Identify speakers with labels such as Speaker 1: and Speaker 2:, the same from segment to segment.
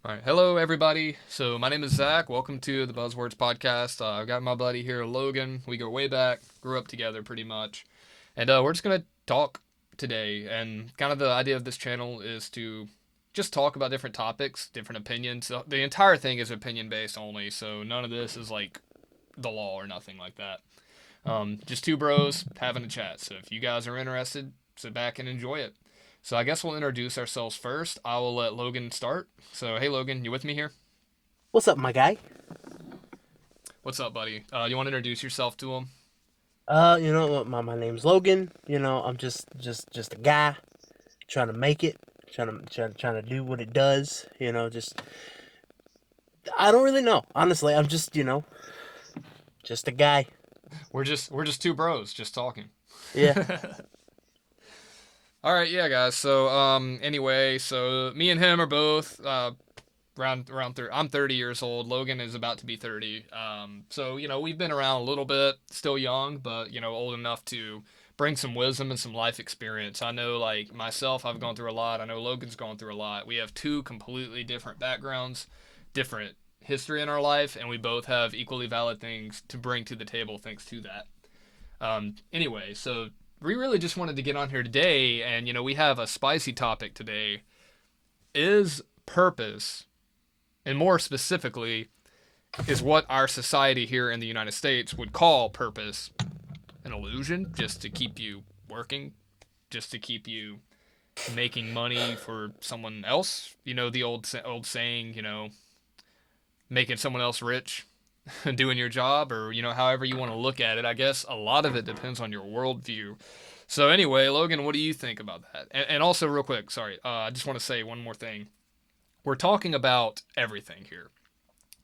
Speaker 1: All right, hello everybody. So my name is Zach. Welcome to the Buzzwords podcast. I've got my buddy here, Logan. We go way back, grew up together pretty much, and we're just gonna talk today. And kind of the idea of this channel is to just talk about different topics, different opinions. The entire thing is opinion based only, so none of this is like the law or nothing like that. Just two bros having a chat. So if you guys are interested, sit back and enjoy it. So I guess we'll introduce ourselves first. I will let Logan start. So hey Logan, you with me here?
Speaker 2: What's up, my guy?
Speaker 1: What's up, buddy? You want to introduce yourself to him?
Speaker 2: My name's Logan. I'm just a guy trying to make it, trying to do what it does. Just I don't really know. Honestly, I'm just a guy.
Speaker 1: We're just two bros just talking.
Speaker 2: Yeah.
Speaker 1: All right, yeah, guys. So anyway, so me and him are both around 30. I'm 30 years old. Logan is about to be 30. So we've been around a little bit, still young, but old enough to bring some wisdom and some life experience. I know, like myself, I've gone through a lot. I know Logan's gone through a lot. We have two completely different backgrounds, different history in our life, and we both have equally valid things to bring to the table thanks to that. Anyway, so we really just wanted to get on here today, and we have a spicy topic today. Is purpose, and more specifically, is what our society here in the United States would call purpose, an illusion just to keep you working, just to keep you making money for someone else? The old saying, making someone else rich, doing your job, or however you want to look at it. I guess a lot of it depends on your worldview. So anyway, Logan, what do you think about that? And also, real quick, sorry, I just want to say one more thing. We're talking about everything here: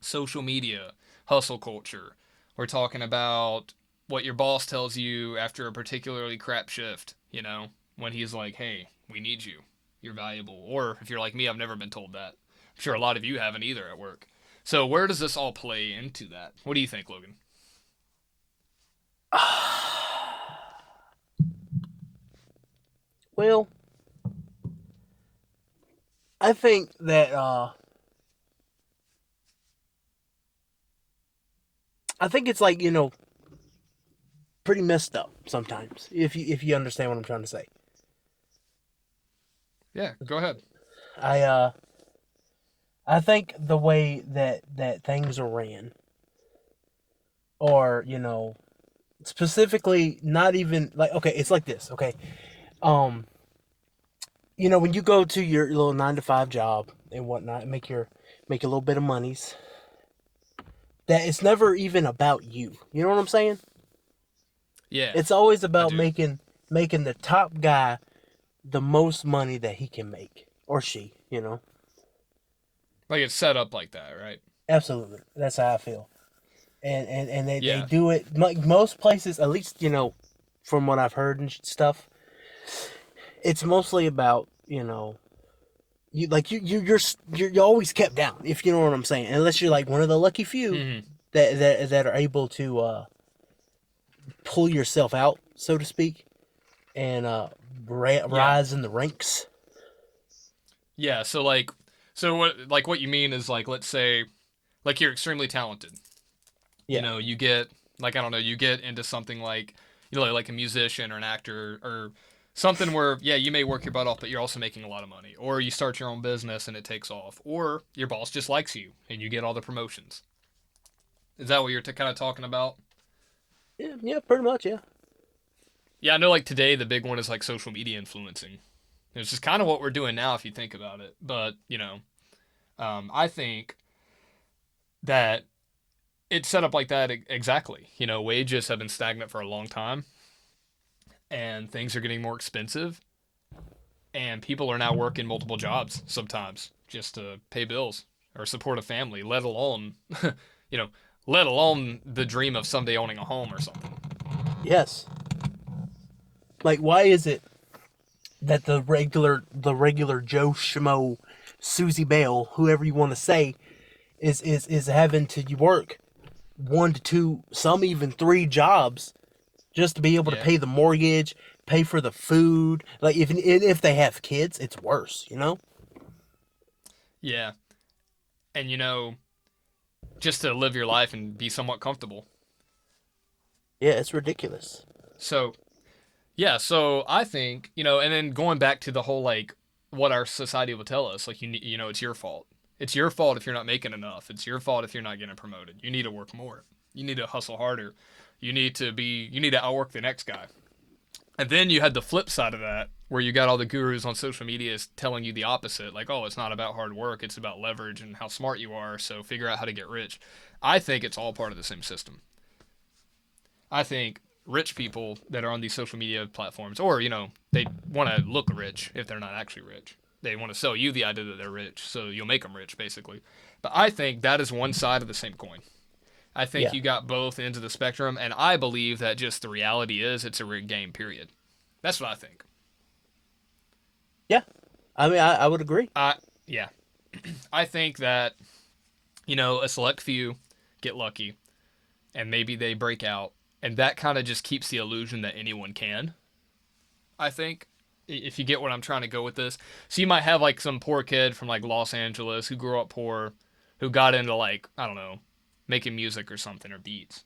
Speaker 1: social media, hustle culture. We're talking about what your boss tells you after a particularly crap shift. When he's like, "Hey, we need you. You're valuable." Or if you're like me, I've never been told that. I'm sure a lot of you haven't either at work. So where does this all play into that? What do you think, Logan?
Speaker 2: Well, I think that I think it's like pretty messed up sometimes. If you understand what I'm trying to say.
Speaker 1: Yeah, go ahead.
Speaker 2: I uh I think the way that things are ran, or specifically, not even like, okay, it's like this, okay. um when you go to your little 9 to 5 job and whatnot, make a little bit of monies, that it's never even about you. You know what I'm saying?
Speaker 1: Yeah,
Speaker 2: It's always
Speaker 1: I
Speaker 2: about
Speaker 1: do.
Speaker 2: making the top guy the most money that he can make, or she.
Speaker 1: Like it's set up like that, right?
Speaker 2: Absolutely, that's how I feel. And they
Speaker 1: Yeah,
Speaker 2: do it like most places, at least from what I've heard and stuff. It's mostly about you're always kept down, if you know what I'm saying, unless you're like one of the lucky few
Speaker 1: hmm,
Speaker 2: that are able to pull yourself out, so to speak, and
Speaker 1: yeah,
Speaker 2: rise in the ranks.
Speaker 1: yeah. So what you mean is, like, let's say, like, you're extremely talented.
Speaker 2: Yeah.
Speaker 1: You get, like, I don't know, you get into something like, like a musician or an actor or something where, yeah, you may work your butt off, but you're also making a lot of money. Or you start your own business and it takes off. Or your boss just likes you and you get all the promotions. Is that what you're kind of talking about?
Speaker 2: Yeah, yeah, pretty much, yeah.
Speaker 1: Yeah, I know, like, today the big one is like social media influencing. It's just kind of what we're doing now if you think about it. But, I think that it's set up like that exactly. Wages have been stagnant for a long time and things are getting more expensive, and people are now working multiple jobs sometimes just to pay bills or support a family, let alone, you know, let alone the dream of someday owning a home or something.
Speaker 2: Yes. Like, why is it that the regular Joe Schmo, Susie Bell, whoever you want to say, is having to work 1 to 2, some even 3 jobs, just to be able to
Speaker 1: Yeah,
Speaker 2: pay the mortgage, pay for the food. Like, if they have kids, it's worse.
Speaker 1: yeah. and just to live your life and be somewhat comfortable.
Speaker 2: Yeah, it's ridiculous.
Speaker 1: So yeah, so I think and then going back to the whole like what our society will tell us, like it's your fault. It's your fault if you're not making enough. It's your fault if you're not getting promoted. You need to work more. You need to hustle harder. You need to outwork the next guy. And then you had the flip side of that, where you got all the gurus on social media telling you the opposite, like, oh, it's not about hard work, it's about leverage and how smart you are, so figure out how to get rich. I think it's all part of the same system. I think rich people that are on these social media platforms, or, they want to look rich if they're not actually rich. They want to sell you the idea that they're rich, so you'll make them rich, basically. But I think that is one side of the same coin. I think
Speaker 2: Yeah.
Speaker 1: you got both ends of the spectrum, and I believe that just the reality is it's a rigged game, period. That's what I think.
Speaker 2: Yeah. I mean, I would agree.
Speaker 1: Yeah. I think that, a select few get lucky and maybe they break out, and that kind of just keeps the illusion that anyone can. I think, if you get what I'm trying to go with this. So you might have like some poor kid from like Los Angeles who grew up poor, who got into like, I don't know, making music or something or beats.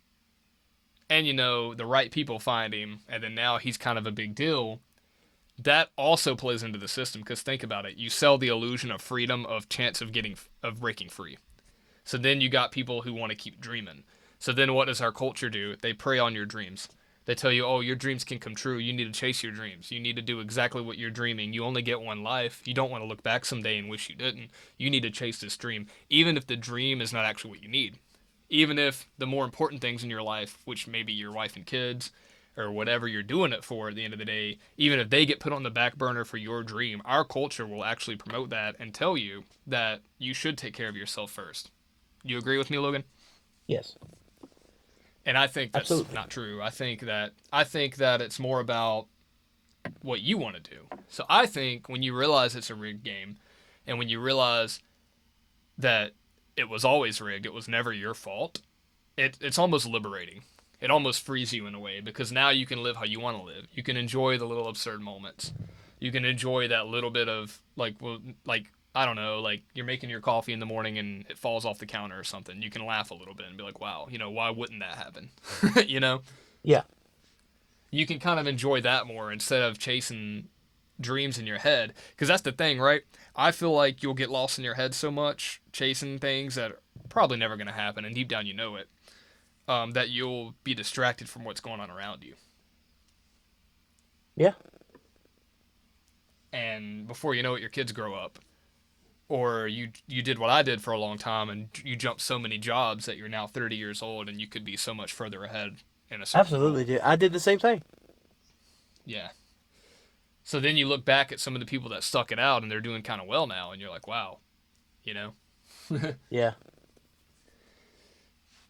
Speaker 1: And the right people find him, and then now he's kind of a big deal. That also plays into the system because think about it. You sell the illusion of freedom, of chance of breaking free. So then you got people who want to keep dreaming. So then what does our culture do? They prey on your dreams. They tell you, oh, your dreams can come true. You need to chase your dreams. You need to do exactly what you're dreaming. You only get one life. You don't want to look back someday and wish you didn't. You need to chase this dream, even if the dream is not actually what you need. Even if the more important things in your life, which may be your wife and kids, or whatever you're doing it for at the end of the day, even if they get put on the back burner for your dream, our culture will actually promote that and tell you that you should take care of yourself first. You agree with me, Logan?
Speaker 2: Yes.
Speaker 1: And I think that's
Speaker 2: Absolutely.
Speaker 1: not true. I think that it's more about what you want to do. So I think when you realize it's a rigged game, and when you realize that it was always rigged, it was never your fault, it's almost liberating. It almost frees you in a way because now you can live how you want to live. You can enjoy the little absurd moments. You can enjoy that little bit of like I don't know, like you're making your coffee in the morning and it falls off the counter or something. You can laugh a little bit and be like, "Wow, why wouldn't that happen?" you know?
Speaker 2: Yeah.
Speaker 1: You can kind of enjoy that more instead of chasing dreams in your head because that's the thing, right? I feel like you'll get lost in your head so much chasing things that are probably never going to happen and deep down you know it. That you'll be distracted from what's going on around you.
Speaker 2: Yeah.
Speaker 1: And before you know it, your kids grow up. Or you did what I did for a long time and you jumped so many jobs that you're now 30 years old and you could be so much further ahead in a certain
Speaker 2: Absolutely,
Speaker 1: role.
Speaker 2: dude. I did the same thing.
Speaker 1: Yeah. So then you look back at some of the people that stuck it out and they're doing kind of well now and you're like, wow, you know?
Speaker 2: Yeah.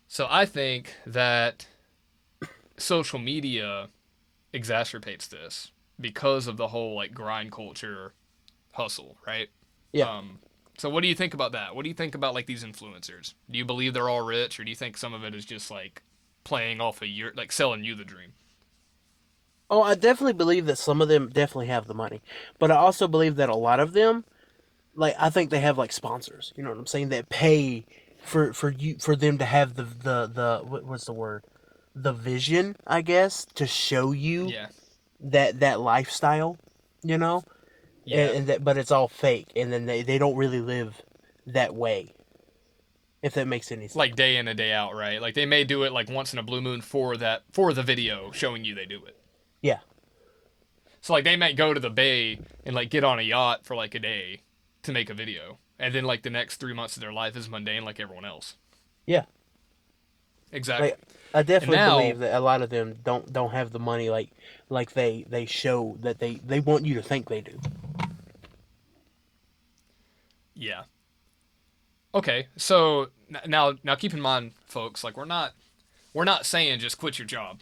Speaker 1: So I think that social media exacerbates this because of the whole like grind culture hustle, right?
Speaker 2: Yeah.
Speaker 1: Um, so what do you think about that? What do you think about like these influencers? Do you believe they're all rich, or do you think some of it is just like playing off of your like selling you the dream?
Speaker 2: Oh, I definitely believe that some of them definitely have the money, but I also believe that a lot of them, like I think they have like sponsors. You know what I'm saying? That pay for them to have the what's the word? The vision, I guess, to show you
Speaker 1: Yeah,
Speaker 2: that lifestyle. You know,
Speaker 1: yeah,
Speaker 2: and that but it's all fake, and then they don't really live that way. If that makes any sense.
Speaker 1: like day in and day out, right? Like they may do it like once in a blue moon for the video showing you they do it.
Speaker 2: Yeah.
Speaker 1: So like they might go to the bay and like get on a yacht for like a day to make a video, and then like the next 3 months of their life is mundane like everyone else.
Speaker 2: Yeah.
Speaker 1: Exactly.
Speaker 2: Like I
Speaker 1: And
Speaker 2: definitely
Speaker 1: now,
Speaker 2: believe that a lot of them don't have the money like they show that they want you to think they do.
Speaker 1: yeah. Okay, so now keep in mind, folks, like we're not saying just quit your job.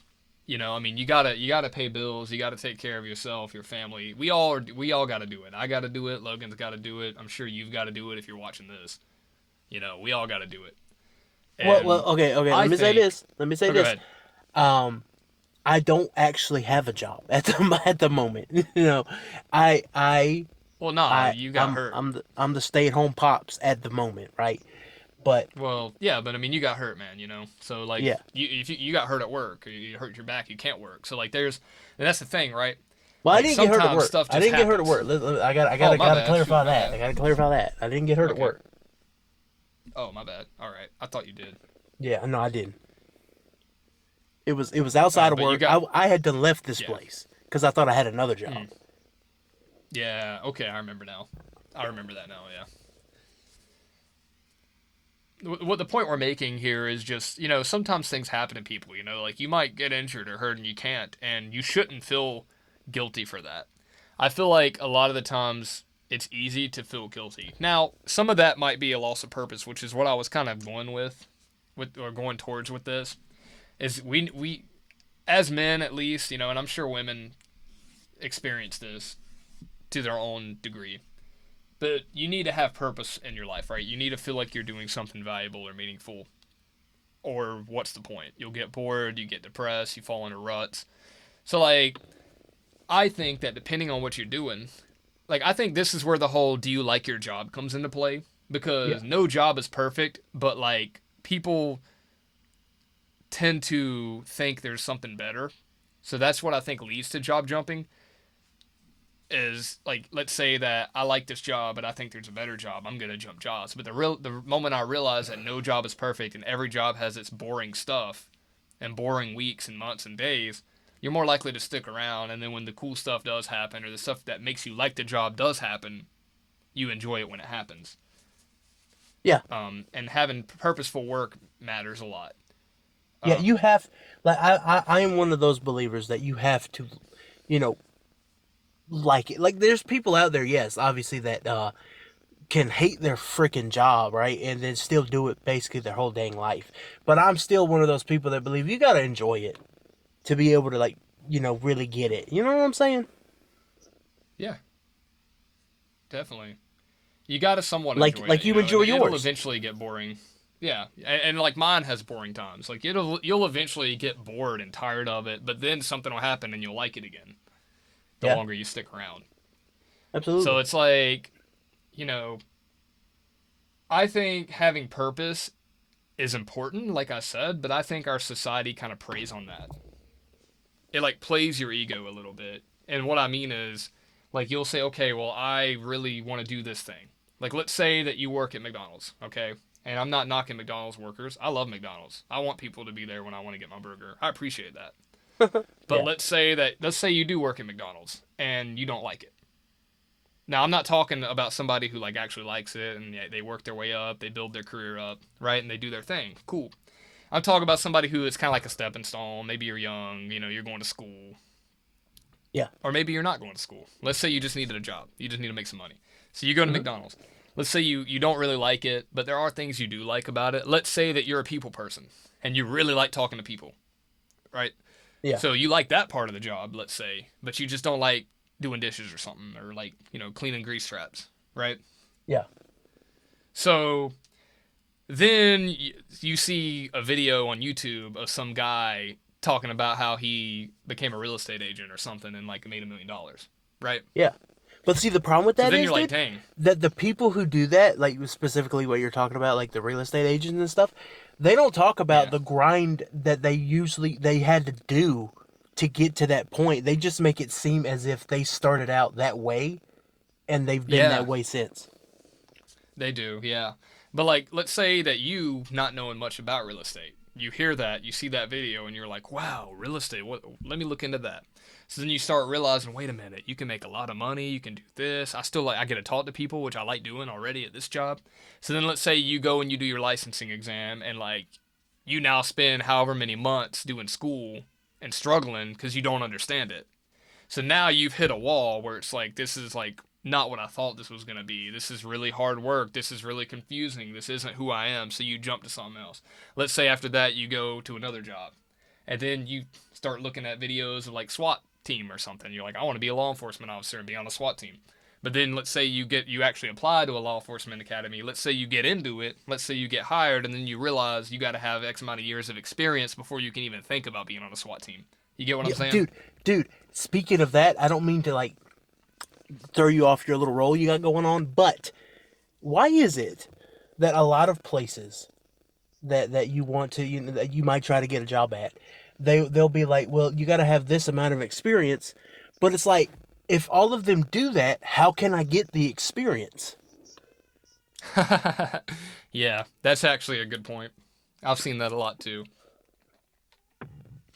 Speaker 1: I mean, you gotta pay bills, you gotta take care of yourself, your family. We all gotta do it. I gotta do it. Logan's gotta do it. I'm sure you've got to do it if you're watching this. We all gotta do it.
Speaker 2: Well,
Speaker 1: And
Speaker 2: okay.
Speaker 1: I think,
Speaker 2: Let me say
Speaker 1: oh, go
Speaker 2: this.
Speaker 1: ahead.
Speaker 2: Um, I don't actually have a job at the moment. You know, I
Speaker 1: Well, nah,
Speaker 2: I
Speaker 1: you got
Speaker 2: I'm
Speaker 1: hurt.
Speaker 2: I'm the I'm the stay at home pops at the moment, right? But
Speaker 1: Well, yeah, but I mean, you got hurt, man. You know, so like,
Speaker 2: yeah.
Speaker 1: if you got hurt at work, or you hurt your back, you can't work. So like, and that's the thing, right?
Speaker 2: Well, I
Speaker 1: Like
Speaker 2: didn't get hurt at
Speaker 1: sometimes
Speaker 2: work.
Speaker 1: stuff
Speaker 2: I
Speaker 1: just
Speaker 2: didn't get hurt at
Speaker 1: happens.
Speaker 2: work. I got I
Speaker 1: Oh,
Speaker 2: gotta
Speaker 1: my
Speaker 2: gotta
Speaker 1: bad. Shoot,
Speaker 2: clarify
Speaker 1: my
Speaker 2: that. I
Speaker 1: bad.
Speaker 2: gotta clarify that. I didn't get hurt at
Speaker 1: Okay.
Speaker 2: work.
Speaker 1: Oh, my bad. All right. I thought you did.
Speaker 2: Yeah, no, I didn't. It was
Speaker 1: All
Speaker 2: outside
Speaker 1: right,
Speaker 2: of
Speaker 1: but you
Speaker 2: work.
Speaker 1: got.
Speaker 2: I had done left this
Speaker 1: Yeah.
Speaker 2: place because I thought I had another
Speaker 1: Hmm.
Speaker 2: job.
Speaker 1: Yeah. Okay, I remember now. I remember that now. Yeah. What the point we're making here is just, sometimes things happen to people. Like you might get injured or hurt and you can't, and you shouldn't feel guilty for that. I feel like a lot of the times it's easy to feel guilty. Now, some of that might be a loss of purpose, which is what I was kind of going with or going towards with this. Is we as men at least, and I'm sure women experience this to their own degree. But you need to have purpose in your life, right? You need to feel like you're doing something valuable or meaningful. Or what's the point? You'll get bored, you get depressed, you fall into ruts. So like I think that depending on what you're doing, like I think this is where the whole do you like your job comes into play
Speaker 2: Yeah,
Speaker 1: because no job is perfect, but like people tend to think there's something better. So that's what I think leads to job jumping is like let's say that I like this job but I think there's a better job, I'm gonna jump jobs. But the moment I realize that no job is perfect and every job has its boring stuff and boring weeks and months and days, you're more likely to stick around. And then when the cool stuff does happen or the stuff that makes you like the job does happen, you enjoy it when it happens.
Speaker 2: yeah,
Speaker 1: And having purposeful work matters a lot.
Speaker 2: yeah. You
Speaker 1: Um,
Speaker 2: have like I am one of those believers that you have to, you know, like it. Like there's people out there, yes, obviously that can hate their freaking job, right, and then still do it basically their whole dang life. But I'm still one of those people that believe you gotta enjoy it to be able to like really get it. You know what I'm saying?
Speaker 1: yeah, definitely. You got to somewhat
Speaker 2: Like
Speaker 1: enjoy it,
Speaker 2: like you
Speaker 1: and
Speaker 2: enjoy
Speaker 1: it'll
Speaker 2: yours.
Speaker 1: eventually get boring. Yeah, and like mine has boring times. Like you'll eventually get bored and tired of it, but then something will happen and you'll like it again. The
Speaker 2: Yeah,
Speaker 1: longer you stick around. So
Speaker 2: absolutely.
Speaker 1: it's like, you know, I think having purpose is important, like I said, but I think our society kind of preys on that. It like plays your ego a little bit. And what I mean is, like you'll say, okay, well, I really want to do this thing. Like let's say that you work at McDonald's, okay? And I'm not knocking McDonald's workers. I love McDonald's. I want people to be there when I want to get my burger. I appreciate that. But
Speaker 2: Yeah.
Speaker 1: let's say you do work at McDonald's and you don't like it. Now, I'm not talking about somebody who like actually likes it and they work their way up, they build their career up, right? And they do their thing. Cool. I'm talking about somebody who is kind of like a stepping stone. Maybe you're young, you're going to school,
Speaker 2: Yeah.
Speaker 1: or maybe you're not going to school. Let's say you just needed a job. You just need to make some money. So you go to
Speaker 2: Hmm.
Speaker 1: McDonald's. Let's say you don't really like it, but there are things you do like about it. Let's say that you're a people person and you really like talking to people, right?
Speaker 2: Yeah.
Speaker 1: So you like that part of the job, let's say, but you just don't like doing dishes or something or like, cleaning grease traps, right?
Speaker 2: Yeah.
Speaker 1: So then you see a video on YouTube of some guy talking about how he became a real estate agent or something and like made $1 million, right?
Speaker 2: Yeah. But see, the problem with
Speaker 1: So
Speaker 2: that
Speaker 1: then
Speaker 2: is,
Speaker 1: you're like,
Speaker 2: dude,
Speaker 1: dang,
Speaker 2: that the people who do that, like specifically what you're talking about, like the real estate agents and stuff, they don't talk about
Speaker 1: yeah,
Speaker 2: the grind that they had to do to get to that point. They just make it seem as if they started out that way and they've been that
Speaker 1: yeah,
Speaker 2: way since.
Speaker 1: they do, yeah. But like, let's say that you not knowing much about real estate, you hear that, you see that video, and you're like, wow, real estate. What? Let me look into that. So then you start realizing, wait a minute, you can make a lot of money. You can do this. I get to talk to people, which I like doing already at this job. So then let's say you go and you do your licensing exam, and like, you now spend however many months doing school and struggling because you don't understand it. So now you've hit a wall where it's like, this is like not what I thought this was going to be. This is really hard work. This is really confusing. This isn't who I am. So you jump to something else. Let's say after that you go to another job. And then you start looking at videos of like SWAT team or something. You're like, I want to be a law enforcement officer and be on a SWAT team. But then let's say you actually apply to a law enforcement academy. Let's say you get into it. Let's say you get hired and then you realize you got to have X amount of years of experience before you can even think about being on a SWAT team. You get what I'm
Speaker 2: Yeah,
Speaker 1: saying?
Speaker 2: dude, speaking of that, I don't mean to like throw you off your little role you got going on. But why is it that a lot of places that you want to, that you might try to get a job at, they'll be like, well, you got to have this amount of experience, but it's like, if all of them do that, how can I get the experience?
Speaker 1: Yeah, that's actually a good point. I've seen that a lot too.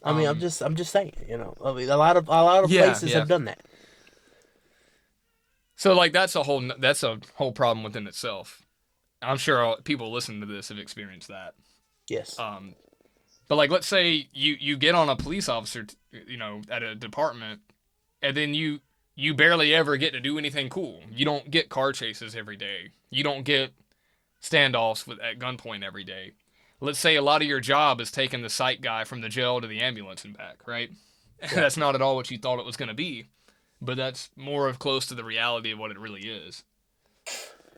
Speaker 2: I mean,
Speaker 1: Um,
Speaker 2: I'm just saying, I mean, a lot of
Speaker 1: yeah,
Speaker 2: places
Speaker 1: yeah.
Speaker 2: have done that.
Speaker 1: So like that's a whole problem within itself. I'm sure people listening to this have experienced that.
Speaker 2: Yes.
Speaker 1: Um, but like, let's say you get on a police officer, at a department, and then you barely ever get to do anything cool. You don't get car chases every day. You don't get standoffs at gunpoint every day. Let's say a lot of your job is taking the psych guy from the jail to the ambulance and back, right?
Speaker 2: Yeah.
Speaker 1: That's not at all what you thought it was going to be, but that's more of close to the reality of what it really is.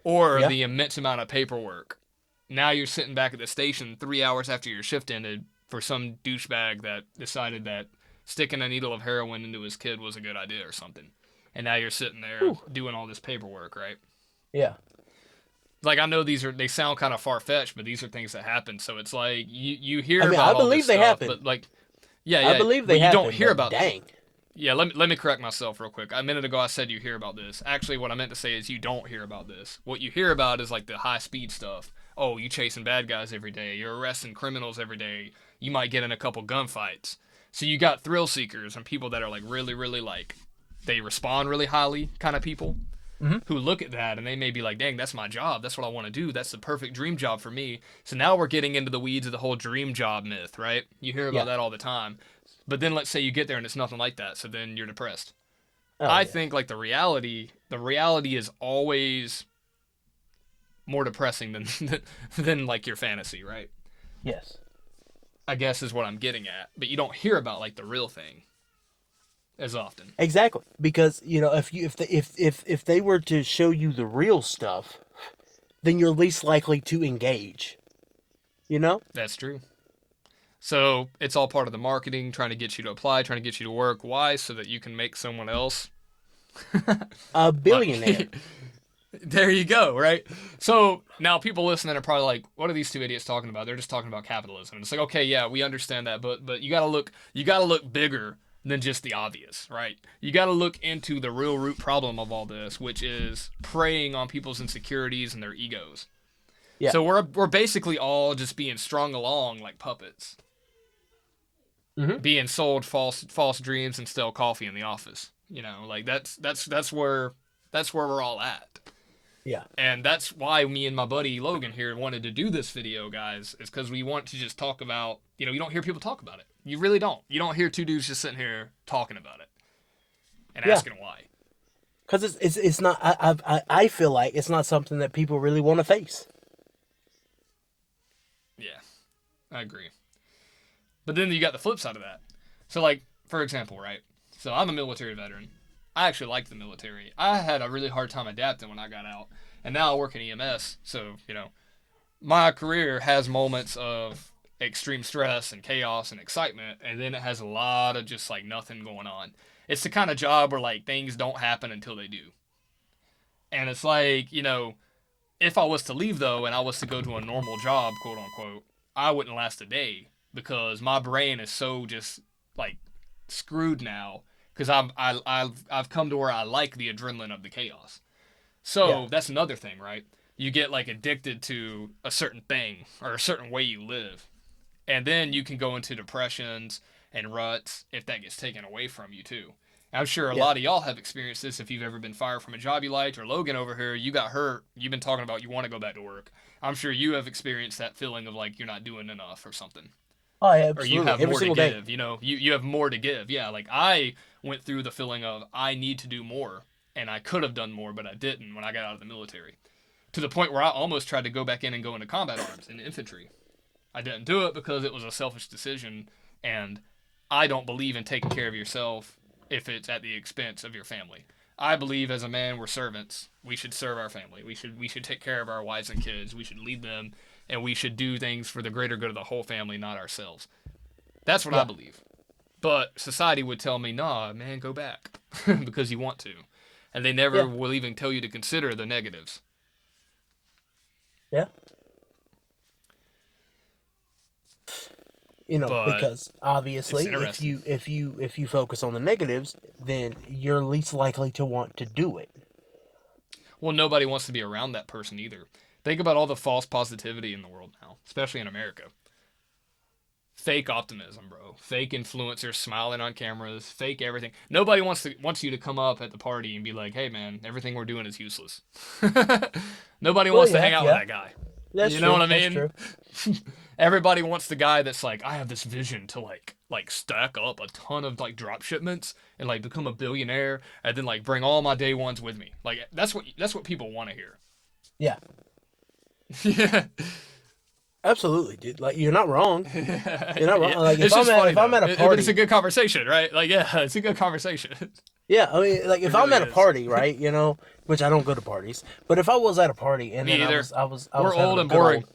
Speaker 1: Or
Speaker 2: Yeah.
Speaker 1: the immense amount of paperwork. Now you're sitting back at the station 3 hours after your shift ended for some douchebag that decided that sticking a needle of heroin into his kid was a good idea or something. And now you're sitting there
Speaker 2: Whew.
Speaker 1: doing all this paperwork, right?
Speaker 2: Yeah.
Speaker 1: Like I know they sound kind of far fetched, but these are things that happen. So it's like you hear
Speaker 2: I mean, I
Speaker 1: about all this
Speaker 2: believe they
Speaker 1: stuff,
Speaker 2: happen.
Speaker 1: but like yeah,
Speaker 2: I
Speaker 1: yeah,
Speaker 2: believe they
Speaker 1: but you don't
Speaker 2: happen,
Speaker 1: hear
Speaker 2: but
Speaker 1: about.
Speaker 2: dang.
Speaker 1: Yeah, let me correct myself real quick. A minute ago I said you hear about this. Actually, what I meant to say is you don't hear about this. What you hear about is like the high speed stuff. Oh, you chasing bad guys every day. You're arresting criminals every day. You might get in a couple gunfights. So you got thrill seekers and people that are like really, really like they respond really highly kind of people
Speaker 2: Hmm.
Speaker 1: who look at that and they may be like, dang, that's my job. That's what I want to do. That's the perfect dream job for me. So now we're getting into the weeds of the whole dream job myth, right? You hear about
Speaker 2: Yeah.
Speaker 1: that all the time. But then let's say you get there and it's nothing like that. So then you're depressed.
Speaker 2: Oh
Speaker 1: I
Speaker 2: yeah.
Speaker 1: think like the reality is always more depressing than than like your fantasy, right?
Speaker 2: Yes.
Speaker 1: I guess is what I'm getting at. But you don't hear about like the real thing as often.
Speaker 2: Exactly. Because if they were to show you the real stuff, then you're least likely to engage. You know.
Speaker 1: That's true. So it's all part of the marketing, trying to get you to apply, trying to get you to work. Why? So that you can make someone else
Speaker 2: A billionaire.
Speaker 1: money. There you go, right? So now people listening are probably like, "What are these two idiots talking about?" They're just talking about capitalism. And it's like, okay, yeah, we understand that, but you gotta look bigger than just the obvious, right? You gotta look into the real root problem of all this, which is preying on people's insecurities and their egos.
Speaker 2: Yeah.
Speaker 1: So we're basically all just being strung along like puppets,
Speaker 2: Hmm.
Speaker 1: being sold false dreams and stale coffee in the office. Like that's where we're all at.
Speaker 2: Yeah.
Speaker 1: And that's why me and my buddy Logan here wanted to do this video, guys, is because we want to just talk about, you don't hear people talk about it. You really don't. You don't hear two dudes just sitting here talking about it and
Speaker 2: Yeah.
Speaker 1: asking why.
Speaker 2: Because it's not. I feel like it's not something that people really want to face.
Speaker 1: Yeah, I agree. But then you got the flip side of that. So, like, for example, right? So I'm a military veteran. I actually like the military. I had a really hard time adapting when I got out. And now I work in EMS. So, my career has moments of extreme stress and chaos and excitement, and then it has a lot of just like nothing going on. It's the kind of job where like things don't happen until they do. And it's like, if I was to leave though and I was to go to a normal job, quote unquote, I wouldn't last a day because my brain is so just like screwed now because I've come to where I like the adrenaline of the chaos.
Speaker 2: Yeah.
Speaker 1: So that's another thing, right? You get like addicted to a certain thing or a certain way you live. And then you can go into depressions and ruts if that gets taken away from you too. I'm sure a
Speaker 2: Yeah.
Speaker 1: lot of y'all have experienced this if you've ever been fired from a job you liked, or Logan over here, you got hurt, you've been talking about you want to go back to work. I'm sure you have experienced that feeling of like you're not doing enough or something.
Speaker 2: Oh, yeah,
Speaker 1: Or you
Speaker 2: absolutely.
Speaker 1: have
Speaker 2: Every
Speaker 1: more to
Speaker 2: single day.
Speaker 1: give, you have more to give. Yeah, like I went through the feeling of I need to do more and I could have done more but I didn't when I got out of the military. To the point where I almost tried to go back in and go into combat arms and infantry. I didn't do it because it was a selfish decision, and I don't believe in taking care of yourself if it's at the expense of your family. I believe as a man we're servants. We should serve our family. We should take care of our wives and kids. We should lead them, and we should do things for the greater good of the whole family, not ourselves. That's what I
Speaker 2: Yeah.
Speaker 1: believe. But society would tell me, nah, man, go back because you want to. and they never
Speaker 2: Yeah.
Speaker 1: will even tell you to consider the negatives.
Speaker 2: Yeah.
Speaker 1: But
Speaker 2: Because
Speaker 1: it's
Speaker 2: obviously, if
Speaker 1: interesting.
Speaker 2: you focus on the negatives, then you're least likely to want to do it.
Speaker 1: Well, nobody wants to be around that person either. Think about all the false positivity in the world now, especially in America. Fake optimism, bro. Fake influencers smiling on cameras. Fake everything. Nobody wants you to come up at the party and be like, "Hey, man, everything we're doing is useless." Nobody
Speaker 2: Well,
Speaker 1: wants to
Speaker 2: yeah,
Speaker 1: hang out with
Speaker 2: yeah,
Speaker 1: that guy.
Speaker 2: that's
Speaker 1: You know what
Speaker 2: true.
Speaker 1: I
Speaker 2: That's
Speaker 1: mean?
Speaker 2: true.
Speaker 1: Everybody wants the guy that's like, I have this vision to like stack up a ton of like drop shipments and like become a billionaire and then like bring all my day ones with me. Like that's what people want to hear.
Speaker 2: Yeah,
Speaker 1: Yeah.
Speaker 2: absolutely, dude. Like you're not wrong. You're not wrong.
Speaker 1: Yeah.
Speaker 2: Like
Speaker 1: It's just funny
Speaker 2: if I'm
Speaker 1: though.
Speaker 2: at a
Speaker 1: But it's a
Speaker 2: party,
Speaker 1: good conversation, right? Like yeah, it's a good conversation.
Speaker 2: yeah. I mean, like
Speaker 1: It
Speaker 2: if I'm
Speaker 1: really
Speaker 2: at a
Speaker 1: is.
Speaker 2: party, right? Which I don't go to parties, but if I was at a party and then
Speaker 1: Me either.
Speaker 2: I
Speaker 1: We're
Speaker 2: was having
Speaker 1: old
Speaker 2: a
Speaker 1: and
Speaker 2: good
Speaker 1: boring.
Speaker 2: old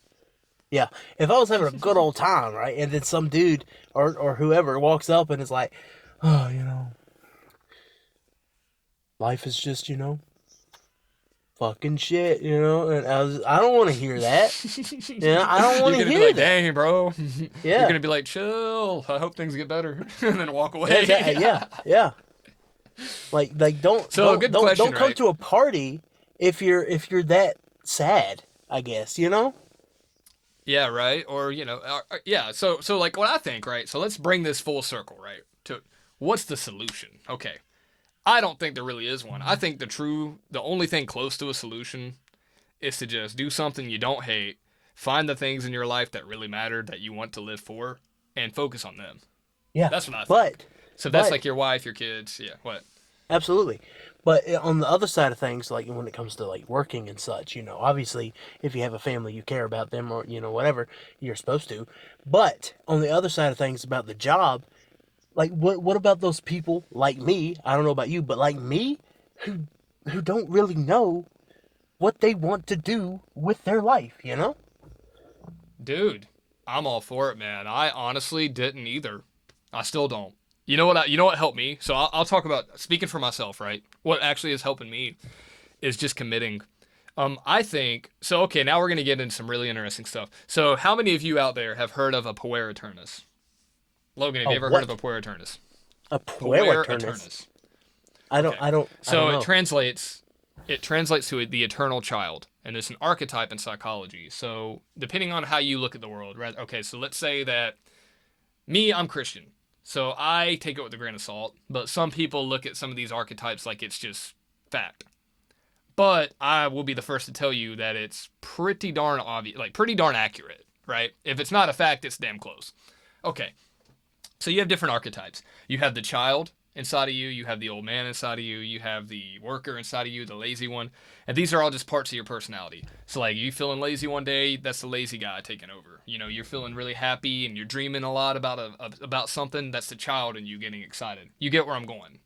Speaker 2: yeah, if I was having a good old time, right, and then some dude or whoever walks up and is like, oh, life is just fucking shit, and I don't want to hear that. I don't want
Speaker 1: You're
Speaker 2: to
Speaker 1: gonna be
Speaker 2: hear
Speaker 1: like,
Speaker 2: that.
Speaker 1: dang, bro. You're
Speaker 2: Yeah,
Speaker 1: gonna be like, chill. I hope things get better, and then walk
Speaker 2: yeah,
Speaker 1: away.
Speaker 2: yeah, yeah. Like
Speaker 1: So a good question,
Speaker 2: don't come
Speaker 1: right?
Speaker 2: to a party if you're that sad. I guess
Speaker 1: Yeah, right. Or yeah. So like what I think, right? So let's bring this full circle, right? To what's the solution? Okay, I don't think there really is one. I think the only thing close to a solution is to just do something you don't hate, find the things in your life that really matter that you want to live for, and focus on them.
Speaker 2: Yeah,
Speaker 1: That's what I think.
Speaker 2: but
Speaker 1: So if that's
Speaker 2: but
Speaker 1: like your wife, your kids, yeah. What?
Speaker 2: absolutely. But on the other side of things, like when it comes to like working and such, obviously if you have a family, you care about them or whatever, you're supposed to. But on the other side of things about the job, like what about those people like me? I don't know about you, but like me, who don't really know what they want to do with their life.
Speaker 1: Dude, I'm all for it, man. I honestly didn't either. I still don't. You know what helped me? So I'll talk about speaking for myself, right? What actually is helping me is just committing. I think so. Okay, now we're gonna get into some really interesting stuff. So, how many of you out there have heard of a puer aeternus? Logan, have
Speaker 2: A
Speaker 1: you ever heard of
Speaker 2: what?
Speaker 1: a puer aeternus?
Speaker 2: A
Speaker 1: Puer
Speaker 2: pueriturnus?
Speaker 1: aeternus.
Speaker 2: I don't
Speaker 1: Okay,
Speaker 2: I don't I don't
Speaker 1: so it
Speaker 2: know.
Speaker 1: translates. It translates to the eternal child, and it's an archetype in psychology. So, depending on how you look at the world, right? Okay, so let's say that I'm Christian. So I take it with a grain of salt, but some people look at some of these archetypes like it's just fact. But I will be the first to tell you that it's pretty darn obvious, like pretty darn accurate, right? If it's not a fact, it's damn close. Okay, so you have different archetypes. You have the child inside of you, you have the old man inside of you, you have the worker inside of you, the lazy one, and these are all just parts of your personality. So like you feeling lazy one day, that's the lazy guy taking over. You're feeling really happy and you're dreaming a lot about something, that's the child and you getting excited. You get where I'm going.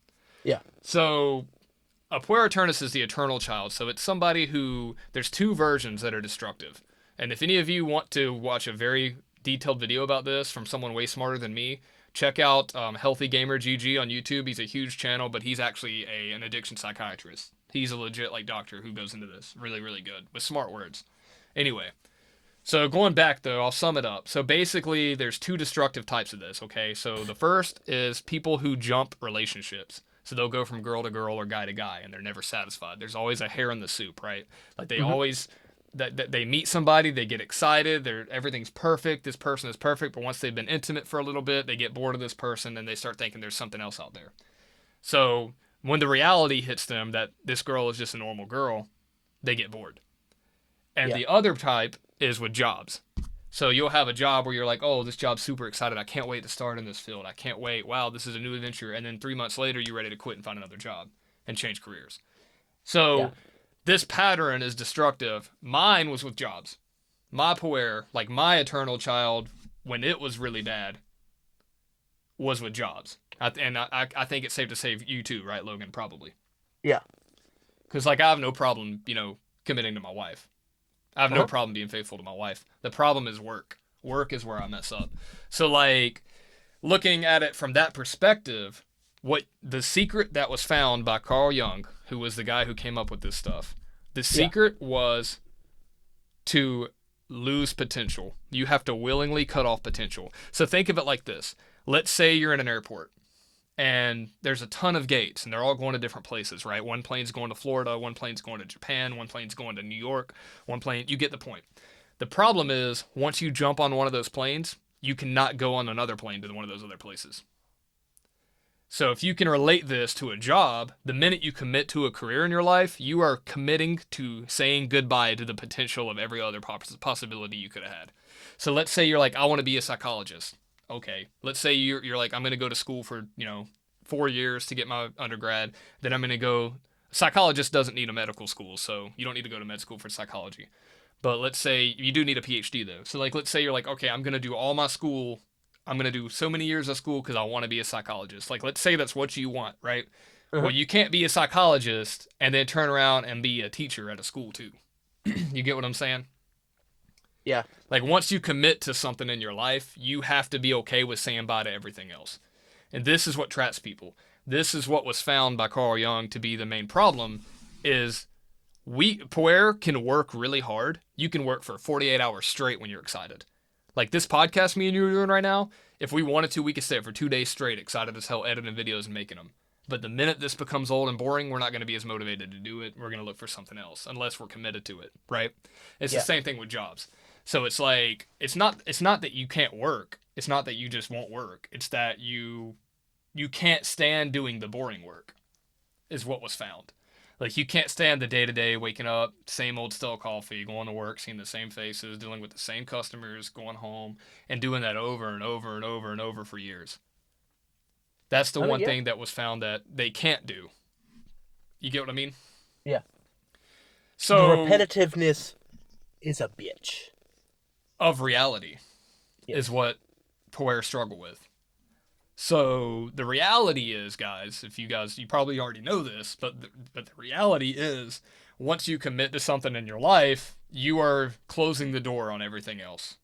Speaker 2: Yeah.
Speaker 1: So a puer aeternus is the eternal child. So it's somebody who there's two versions that are destructive. And if any of you want to watch a very detailed video about this from someone way smarter than me, check out Healthy Gamer GG on YouTube. He's a huge channel, but he's actually an addiction psychiatrist. He's a legit like doctor who goes into this really, really good with smart words. Anyway, so going back though, I'll sum it up. So basically, there's two destructive types of this. Okay, so the first is people who jump relationships. So they'll go from girl to girl or guy to guy, and they're never satisfied. There's always a hair in the soup, right? Like they
Speaker 2: Hmm.
Speaker 1: always that they meet somebody, they get excited, everything's perfect, this person is perfect, but once they've been intimate for a little bit, they get bored of this person and they start thinking there's something else out there. So when the reality hits them that this girl is just a normal girl, they get bored. And
Speaker 2: Yeah.
Speaker 1: the other type is with jobs. So you'll have a job where you're like, oh, this job's super excited. I can't wait to start in this field. I can't wait. Wow, this is a new adventure. And then 3 months later, you're ready to quit and find another job and change careers.
Speaker 2: Yeah.
Speaker 1: So this pattern is destructive. Mine was with jobs. My puer, like my eternal child, when it was really bad, was with jobs. I think it's safe to say you too, right, Logan? Probably.
Speaker 2: Yeah.
Speaker 1: Because like I have no problem, committing to my wife. I have no
Speaker 2: Uh-huh.
Speaker 1: problem being faithful to my wife. The problem is work. Work is where I mess up. So like looking at it from that perspective, what the secret that was found by Carl Jung, who was the guy who came up with this stuff. The
Speaker 2: Yeah.
Speaker 1: secret was to lose potential. You have to willingly cut off potential. So think of it like this. Let's say you're in an airport and there's a ton of gates and they're all going to different places, right? One plane's going to Florida, one plane's going to Japan, one plane's going to New York, one plane, you get the point. The problem is once you jump on one of those planes, you cannot go on another plane to one of those other places. So if you can relate this to a job, the minute you commit to a career in your life, you are committing to saying goodbye to the potential of every other possibility you could have had. So let's say you're like, I want to be a psychologist. Okay. Let's say you're like, I'm going to go to school for, 4 years to get my undergrad. Then I'm going to go. Psychologist doesn't need a medical school, so you don't need to go to med school for psychology. But let's say you do need a PhD though. So like, let's say you're like, okay, I'm going to do all my school. I'm going to do so many years of school because I want to be a psychologist. Like, let's say that's what you want, right?
Speaker 2: Uh-huh.
Speaker 1: Well, you can't be a psychologist and then turn around and be a teacher at a school too. You get what I'm saying?
Speaker 2: Yeah.
Speaker 1: Like, once you commit to something in your life, you have to be okay with saying bye to everything else. And this is what traps people. This is what was found by Carl Jung to be the main problem is Puer can work really hard. You can work for 48 hours straight when you're excited. Like this podcast me and you are doing right now, if we wanted to, we could stay for 2 days straight, excited as hell, editing videos and making them. But the minute this becomes old and boring, we're not going to be as motivated to do it. We're going to look for something else, unless we're committed to it, right? It's the
Speaker 2: Yeah.
Speaker 1: same thing with jobs. So it's like it's not that you can't work. It's not that you just won't work. It's that you can't stand doing the boring work, is what was found. Like you can't stand the day to day, waking up, same old stale coffee, going to work, seeing the same faces, dealing with the same customers, going home, and doing that over and over and over and over for years. That's the
Speaker 2: I mean,
Speaker 1: one
Speaker 2: yeah.
Speaker 1: thing that was found that they can't do. You get what I mean?
Speaker 2: Yeah. The
Speaker 1: So
Speaker 2: repetitiveness is a bitch.
Speaker 1: of reality
Speaker 2: Yes.
Speaker 1: is what Puer struggle with. So the reality is, guys, if you probably already know this, but the reality is, once you commit to something in your life, you are closing the door on everything else.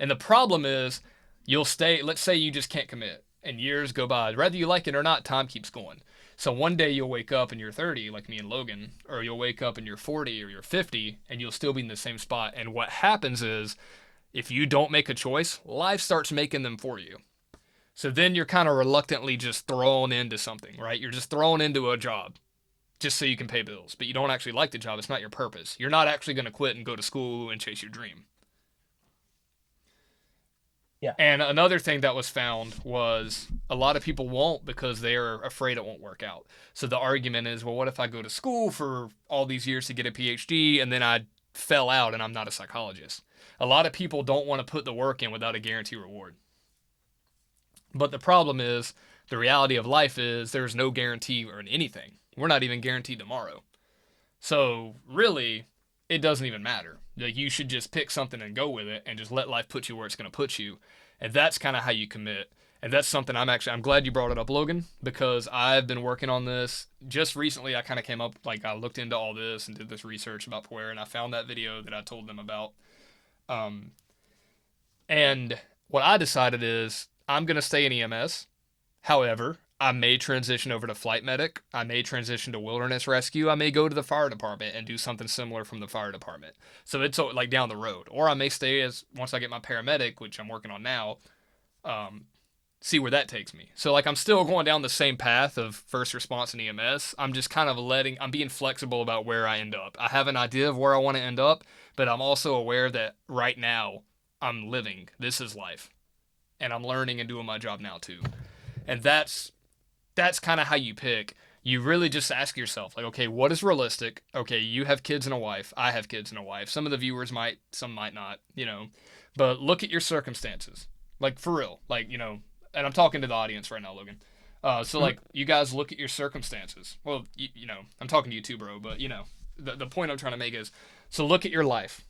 Speaker 1: And the problem is, you'll stay. Let's say you just can't commit, and years go by. Whether you like it or not, time keeps going. So one day you'll wake up and you're 30, like me and Logan, or you'll wake up and you're 40 or you're 50, and you'll still be in the same spot. And what happens is, if you don't make a choice, life starts making them for you. So then you're kind of reluctantly just thrown into something, right? You're just thrown into a job just so you can pay bills, but you don't actually like the job. It's not your purpose. You're not actually going to quit and go to school and chase your dream.
Speaker 2: Yeah.
Speaker 1: And another thing that was found was a lot of people won't because they're afraid it won't work out. So the argument is, well, what if I go to school for all these years to get a PhD and then I fell out and I'm not a psychologist? A lot of people don't want to put the work in without a guaranteed reward. But the problem is, the reality of life is there's no guarantee in anything. We're not even guaranteed tomorrow. So really, it doesn't even matter. Like you should just pick something and go with it and just let life put you where it's going to put you. And that's kind of how you commit. And that's something I'm glad you brought it up, Logan, because I've been working on this. Just recently, I kind of came up, like I looked into all this and did this research about Puer, and I found that video that I told them about. And what I decided is I'm going to stay in EMS. However, I may transition over to flight medic. I may transition to wilderness rescue. I may go to the fire department and do something similar from the fire department. So it's like down the road. Or I may stay as once I get my paramedic, which I'm working on now, see where that takes me. So like I'm still going down the same path of first response and EMS. I'm just kind of I'm being flexible about where I end up. I have an idea of where I want to end up, but I'm also aware that right now I'm living. This is life. And I'm learning and doing my job now too. And that's kind of how you pick. You really just ask yourself, like, okay, what is realistic? Okay, you have kids and a wife. I have kids and a wife. Some of the viewers might, some might not, But look at your circumstances. Like, for real. Like, and I'm talking to the audience right now, Logan. So, like, you guys look at your circumstances. Well, I'm talking to you too, bro. But, the point I'm trying to make is, so look at your life.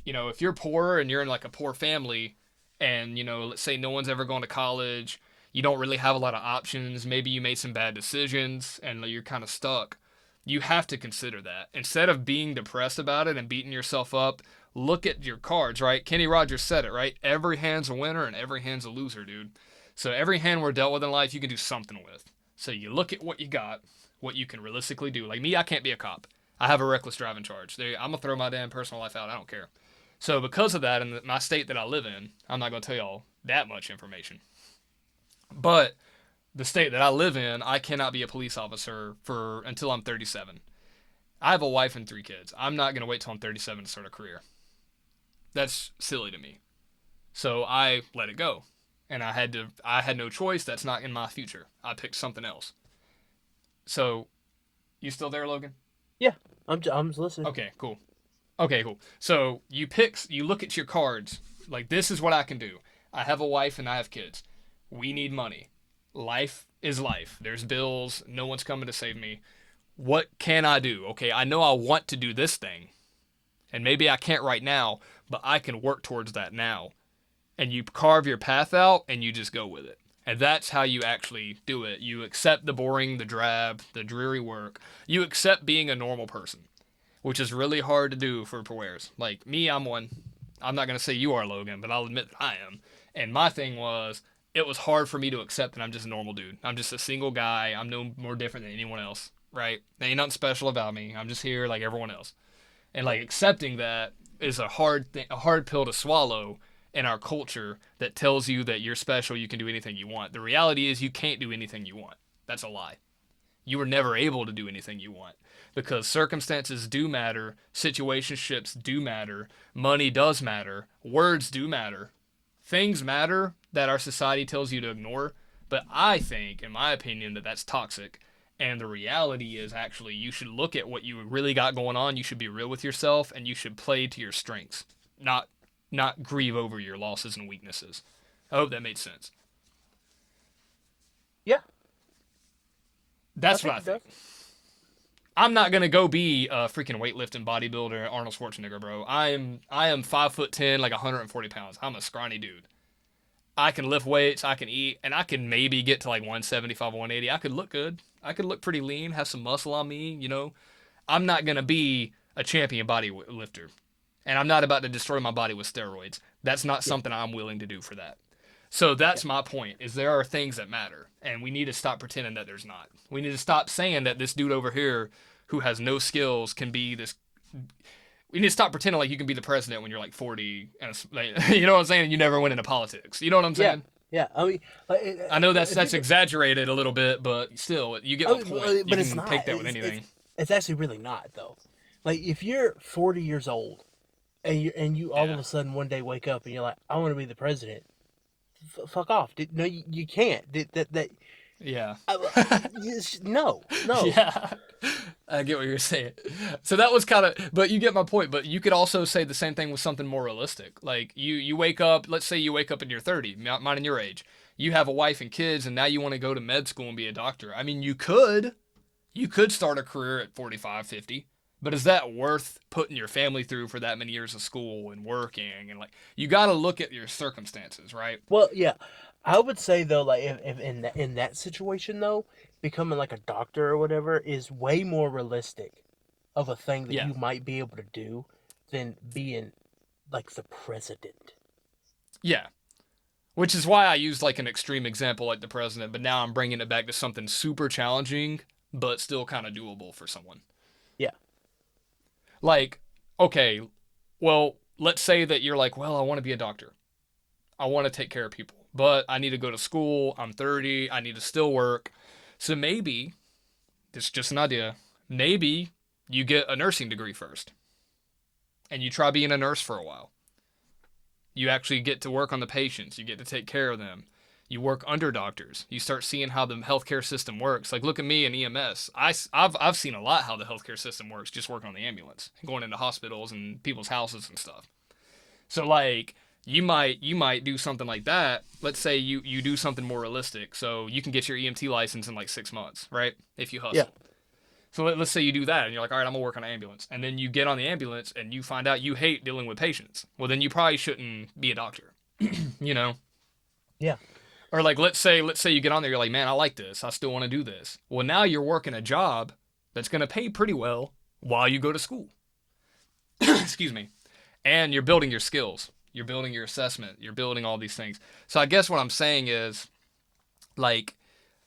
Speaker 1: If you're poor and you're in, like, a poor family and, let's say no one's ever gone to college, you don't really have a lot of options, maybe you made some bad decisions and you're kind of stuck, you have to consider that. Instead of being depressed about it and beating yourself up, look at your cards, right? Kenny Rogers said it, right? Every hand's a winner and every hand's a loser, dude. So every hand we're dealt with in life, you can do something with. So you look at what you got, what you can realistically do. Like me, I can't be a cop. I have a reckless driving charge. I'm gonna throw my damn personal life out. I don't care. So because of that, in my state that I live in, I'm not gonna tell y'all that much information. But the state that I live in, I cannot be a police officer for until I'm 37. I have a wife and 3 kids. I'm not gonna wait till I'm 37 to start a career. That's silly to me. So I let it go. And I had no choice. That's not in my future. I picked something else. So, you still there, Logan?
Speaker 2: Yeah, I'm just listening.
Speaker 1: Okay, cool. Okay, cool. So, you look at your cards. Like, this is what I can do. I have a wife and I have kids. We need money. Life is life. There's bills. No one's coming to save me. What can I do? Okay, I know I want to do this thing. And maybe I can't right now, but I can work towards that now. And you carve your path out and you just go with it. And that's how you actually do it. You accept the boring, the drab, the dreary work. You accept being a normal person, which is really hard to do for purveyors. Like me, I'm one. I'm not going to say you are, Logan, but I'll admit that I am. And my thing was, it was hard for me to accept that I'm just a normal dude. I'm just a single guy. I'm no more different than anyone else, right? There ain't nothing special about me. I'm just here like everyone else. And like accepting that is a hard pill to swallow in our culture that tells you that you're special, you can do anything you want. The reality is you can't do anything you want. That's a lie. You were never able to do anything you want because circumstances do matter, situationships do matter, money does matter, words do matter. Things matter that our society tells you to ignore, but I think, in my opinion, that that's toxic. And the reality is actually you should look at what you really got going on, you should be real with yourself, and you should play to your strengths, not grieve over your losses and weaknesses. I hope that made sense.
Speaker 2: Yeah, I
Speaker 1: That's what
Speaker 2: think
Speaker 1: I
Speaker 2: it
Speaker 1: think.
Speaker 2: does.
Speaker 1: I'm not gonna go be a freaking weightlifting bodybuilder Arnold Schwarzenegger, bro. I am 5'10", like 140 pounds. I'm a scrawny dude. I can lift weights, I can eat, and I can maybe get to like 175, 180. I could look good. I could look pretty lean, have some muscle on me. I'm not gonna be a champion body lifter, and I'm not about to destroy my body with steroids. That's not
Speaker 2: Yeah,
Speaker 1: something I'm willing to do for that. So
Speaker 2: yeah,
Speaker 1: that's my point, is there are things that matter, and we need to stop pretending that there's not. We need to stop saying that this dude over here who has no skills can be this. We need to stop pretending like you can be the president when you're like 40, and like, you know what I'm saying? You never went into politics. You know what I'm
Speaker 2: yeah,
Speaker 1: saying?
Speaker 2: yeah. I mean, like,
Speaker 1: I know that's
Speaker 2: if you
Speaker 1: that's
Speaker 2: could,
Speaker 1: exaggerated a little bit, but still, you get my point. You
Speaker 2: but it's
Speaker 1: can
Speaker 2: not.
Speaker 1: take that with anything.
Speaker 2: It's actually really not though. Like if you're 40 years old and you all of
Speaker 1: Yeah,
Speaker 2: a sudden one day wake up and you're like, I want to be the president. Fuck off. No, you can't. That
Speaker 1: yeah,
Speaker 2: no, no.
Speaker 1: yeah. I get what you're saying. So that was kind of, but you get my point. But you could also say the same thing with something more realistic. Like you wake up. Let's say you wake up and you're 30, mine and your age. You have a wife and kids, and now you want to go to med school and be a doctor. I mean, you could start a career at 45, 50. But is that worth putting your family through for that many years of school and working and like you got to look at your circumstances, right?
Speaker 2: Well, yeah. I would say though, like if in that situation though, becoming like a doctor or whatever is way more realistic of a thing that
Speaker 1: Yeah.
Speaker 2: you might be able to do than being like the president.
Speaker 1: Yeah. Which is why I used like an extreme example like the president, but now I'm bringing it back to something super challenging but still kind of doable for someone.
Speaker 2: Yeah,
Speaker 1: Like, okay, well, let's say that you're like, well, I want to be a doctor. I want to take care of people, but I need to go to school. I'm 30. I need to still work. So maybe, this is just an idea, maybe you get a nursing degree first and you try being a nurse for a while. You actually get to work on the patients. You get to take care of them. You work under doctors. You start seeing how the healthcare system works. Like, look at me in EMS. I've seen a lot how the healthcare system works just working on the ambulance, going into hospitals and people's houses and stuff. So, like, you might do something like that. Let's say you do something more realistic. So you can get your EMT license in like 6 months, right? If you
Speaker 2: yeah,
Speaker 1: hustle. So let's say you do that and you're like, all right, I'm gonna work on an ambulance. And then you get on the ambulance and you find out you hate dealing with patients. Well, then you probably shouldn't be a doctor, you know?
Speaker 2: yeah,
Speaker 1: Or like, let's say you get on there, you're like, man, I like this. I still want to do this. Well, now you're working a job that's gonna pay pretty well while you go to school. Excuse me. And you're building your skills. You're building your assessment. You're building all these things. So I guess what I'm saying is Like,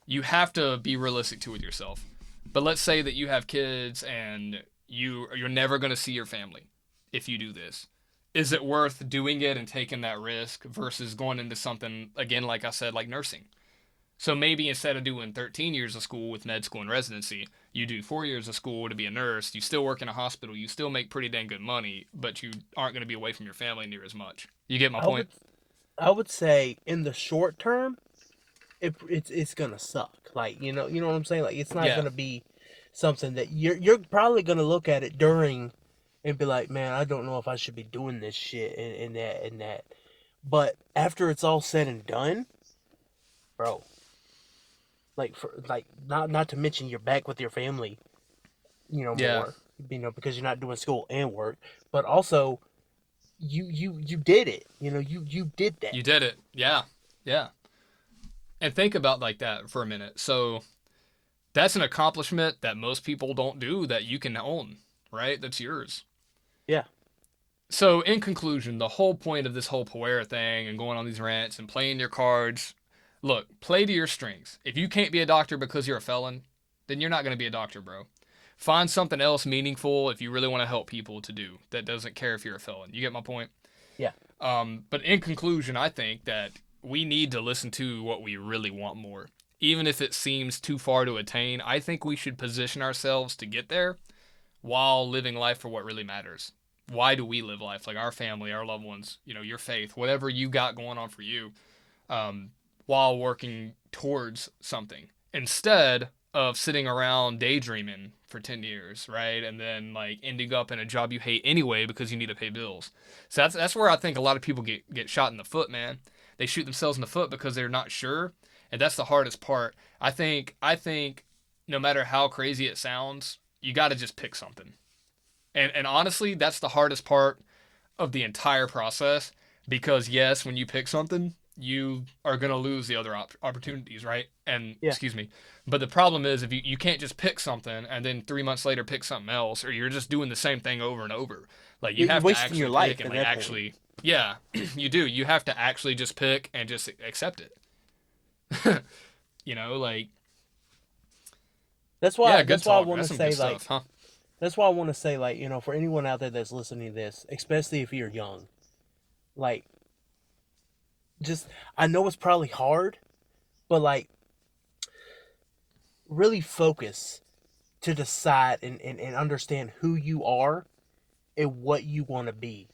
Speaker 1: you have to be realistic too with yourself. But let's say that you have kids and you're never going to see your family if you do this. Is it worth doing it and taking that risk versus going into something again, like I said, like nursing? So maybe instead of doing 13 years of school with med school and residency, you do 4 years of school to be a nurse. You still work in a hospital. You still make pretty dang good money, but you aren't going to be away from your family near as much. You get my
Speaker 2: I
Speaker 1: point?
Speaker 2: would I would say in the short term, it's gonna suck. Like you know what I'm saying. Like it's not
Speaker 1: Yeah.
Speaker 2: gonna be something that you're probably gonna look at it during and be like, man, I don't know if I should be doing this shit and that. But after it's all said and done, bro, like for like not to mention you're back with your family,
Speaker 1: Yeah.
Speaker 2: more, because you're not doing school and work, but also you did it. You did that.
Speaker 1: You did it. Yeah. Yeah. And think about like that for a minute. So that's an accomplishment that most people don't do that you can own, right? That's yours.
Speaker 2: Yeah.
Speaker 1: So, in conclusion, the whole point of this whole Poera thing and going on these rants and playing your cards, look, play to your strengths. If you can't be a doctor because you're a felon, then you're not going to be a doctor, bro. Find something else meaningful if you really want to help people to do that doesn't care if you're a felon. You get my point?
Speaker 2: Yeah.
Speaker 1: But in conclusion, I think that we need to listen to what we really want more. Even if it seems too far to attain, I think we should position ourselves to get there while living life for what really matters. Why do we live life? Like our family, our loved ones, your faith, whatever you got going on for you, um, while working towards something instead of sitting around daydreaming for 10 years, right? And then like ending up in a job you hate anyway because you need to pay bills. So that's where I think a lot of people get shot in the foot, man. They shoot themselves in the foot because they're not sure, and that's the hardest part. I think no matter how crazy it sounds, you got to just pick something. And honestly, that's the hardest part of the entire process because yes, when you pick something, you are going to lose the other opportunities, right? And
Speaker 2: Yeah.
Speaker 1: excuse me. But the problem is if you can't just pick something and then 3 months later pick something else, or you're just doing the same thing over and over. Like you
Speaker 2: You're
Speaker 1: have to
Speaker 2: wasting your
Speaker 1: actually pick
Speaker 2: life
Speaker 1: and
Speaker 2: at
Speaker 1: like
Speaker 2: that point.
Speaker 1: actually, yeah, you do. You have to actually just pick and just accept it. Like
Speaker 2: That's
Speaker 1: yeah,
Speaker 2: why.
Speaker 1: good
Speaker 2: That's why I
Speaker 1: talk.
Speaker 2: want
Speaker 1: That's
Speaker 2: to
Speaker 1: some good
Speaker 2: say like.
Speaker 1: stuff, huh?
Speaker 2: That's why I want to say like for anyone out there that's listening to this, especially if you're young, like just I know it's probably hard, but like really focus to decide and understand who you are and what you want to be,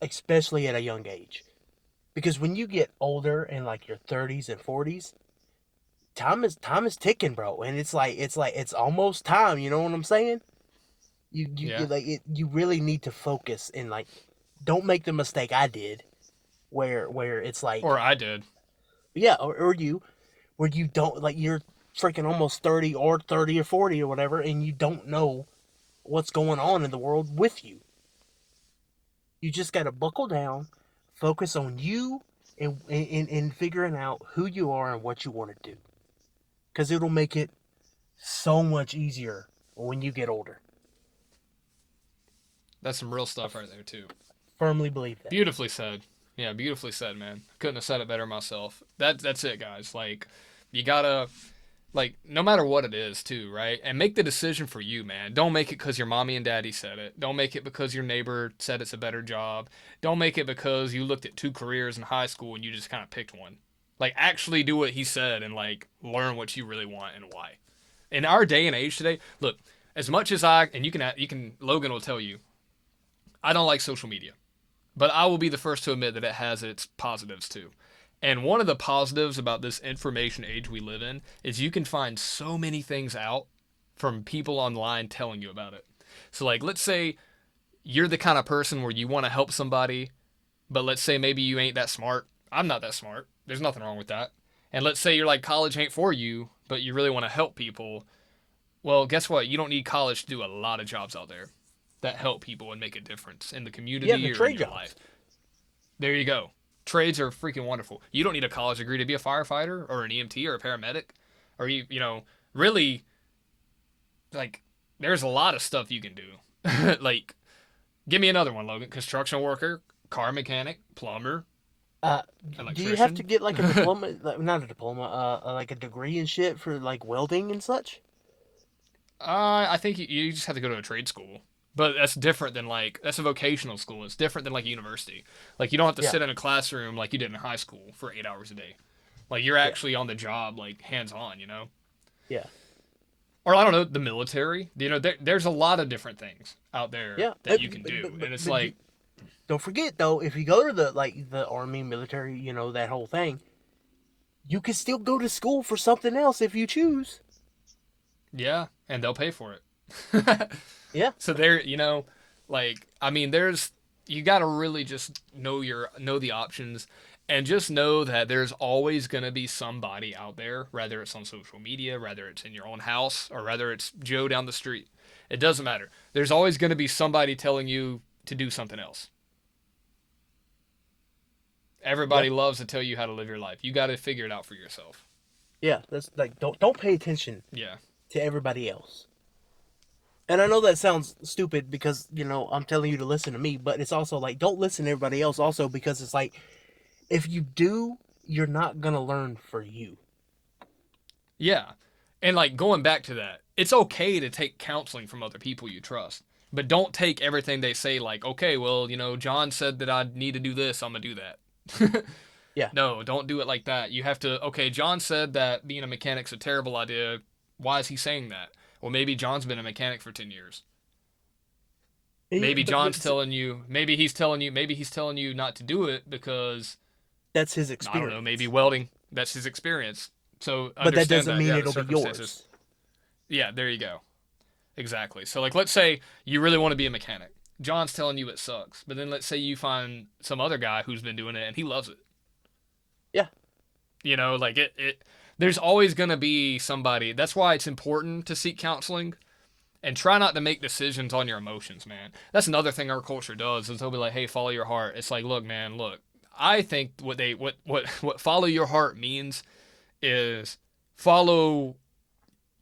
Speaker 2: especially at a young age. Because when you get older in like your 30s and 40s, time is ticking, bro, and it's almost time. You know what I'm saying? You
Speaker 1: Yeah.
Speaker 2: like it. You really need to focus and like don't make the mistake I did, where it's like
Speaker 1: Or I did.
Speaker 2: yeah, or you where you don't like you're freaking almost 30 or 30 or 40 or whatever, and you don't know what's going on in the world with you. You just got to buckle down, focus on you, and figuring out who you are and what you want to do. Because it'll make it so much easier when you get older.
Speaker 1: That's some real
Speaker 2: I
Speaker 1: stuff right there too.
Speaker 2: firmly believe that.
Speaker 1: Beautifully said. Yeah, beautifully said, man. Couldn't have said it better myself. That's it, guys. Like, you gotta no matter what it is, too, right? And make the decision for you, man. Don't make it because your mommy and daddy said it. Don't make it because your neighbor said it's a better job. Don't make it because you looked at two careers in high school and you just kind of picked one. Like, actually do what he said and like learn what you really want and why. In our day and age today, look, as much as I and you can Logan will tell you, I don't like social media. But I will be the first to admit that it has its positives too. And one of the positives about this information age we live in is you can find so many things out from people online telling you about it. So, like, let's say you're the kind of person where you want to help somebody, but let's say maybe you ain't that smart. I'm not that smart. There's nothing wrong with that. And let's say you're like, college ain't for you, but you really want to help people. Well, guess what? You don't need college to do a lot of jobs out there that help people and make a difference in the
Speaker 2: Yeah, the
Speaker 1: community or in
Speaker 2: trade
Speaker 1: your
Speaker 2: jobs.
Speaker 1: life. There you go. Trades are freaking wonderful. You don't need a college degree to be a firefighter or an EMT or a paramedic, or really like there's a lot of stuff you can do. Like, give me another one, Logan. Construction worker, car mechanic, plumber.
Speaker 2: Uh, do you have to
Speaker 1: Electrician.
Speaker 2: get like a diploma? Like, not a diploma. Like a degree and shit for like welding and such.
Speaker 1: I think you just have to go to a trade school. But that's different than like that's a vocational school. It's different than like a university. Like you don't have to
Speaker 2: Yeah,
Speaker 1: sit in a classroom like you did in high school for 8 hours a day. Like you're
Speaker 2: yeah,
Speaker 1: actually on the job, like hands on, you know.
Speaker 2: yeah,
Speaker 1: Or I don't know, the military. You know, there's a lot of different things out there
Speaker 2: yeah.
Speaker 1: that you can do, and it's like,
Speaker 2: Don't forget though, if you go to the army, military, that whole thing, you can still go to school for something else if you choose.
Speaker 1: yeah, and they'll pay for it.
Speaker 2: Yeah,
Speaker 1: So there, like I mean, there's you got to really just know the options and just know that there's always going to be somebody out there, whether it's on social media, whether it's in your own house, or whether it's Joe down the street. It doesn't matter. There's always going to be somebody telling you to do something else.
Speaker 2: yeah,
Speaker 1: Everybody loves to tell you how to live your life. You got to figure it out for yourself.
Speaker 2: yeah. That's like don't pay attention
Speaker 1: Yeah.
Speaker 2: to everybody else. And I know that sounds stupid because I'm telling you to listen to me, but it's also like don't listen to everybody else also because it's like if you do, you're not gonna learn for you.
Speaker 1: Yeah. And like going back to that, it's okay to take counseling from other people you trust. But don't take everything they say like, okay, well, John said that I need to do this, I'm going to do that.
Speaker 2: Yeah,
Speaker 1: No, don't do it like that. You have to, okay, John said that being a mechanic's a terrible idea. Why is he saying that? Well, maybe John's been a mechanic for 10 years. Maybe
Speaker 2: but
Speaker 1: John's telling you, maybe he's telling you not to do it because
Speaker 2: that's his
Speaker 1: I don't know, maybe
Speaker 2: experience.
Speaker 1: welding, that's his experience. So
Speaker 2: But that
Speaker 1: understand
Speaker 2: doesn't
Speaker 1: that,
Speaker 2: mean
Speaker 1: yeah, the
Speaker 2: it'll be
Speaker 1: circumstances.
Speaker 2: yours.
Speaker 1: Yeah, there you go. Exactly. So like let's say you really want to be a mechanic. John's telling you it sucks. But then let's say you find some other guy who's been doing it and he loves it.
Speaker 2: Yeah,
Speaker 1: Like it there's always going to be somebody. That's why it's important to seek counseling and try not to make decisions on your emotions, man. That's another thing our culture does is they'll be like, "Hey, follow your heart." It's like, "Look, man, look. I think what follow your heart means is follow